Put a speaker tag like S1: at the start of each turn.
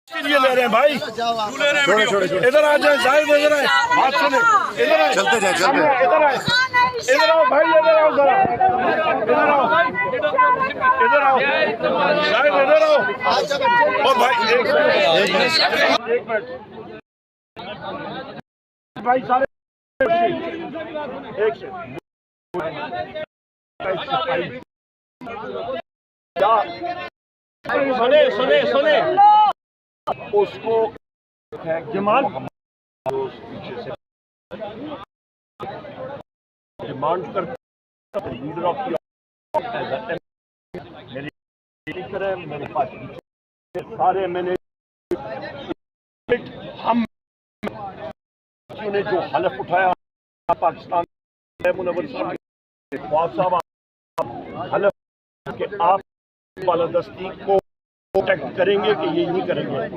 S1: ये ले रहे हैं भाई, इधर आ जाए साहिब, इधर आए, बात सुने, इधर आए,
S2: चलते जाए, चलते
S1: इधर आए, इधर आओ भाई, इधर आओ जरा, इधर आओ, इधर आओ साहिब, इधर आओ। ओ भाई एक मिनट भाई, सारे एक सुने सुने सुने उसको जमाल पीछे से डिमांड करता लीडर ऑफ मेरे पास सारे मैंने हम ने जो हलफ उठाया पाकिस्तान मुनव्वर साहब हलफ कि आप बालादस्ती को प्रोटेक्ट करेंगे कि ये नहीं करेंगे।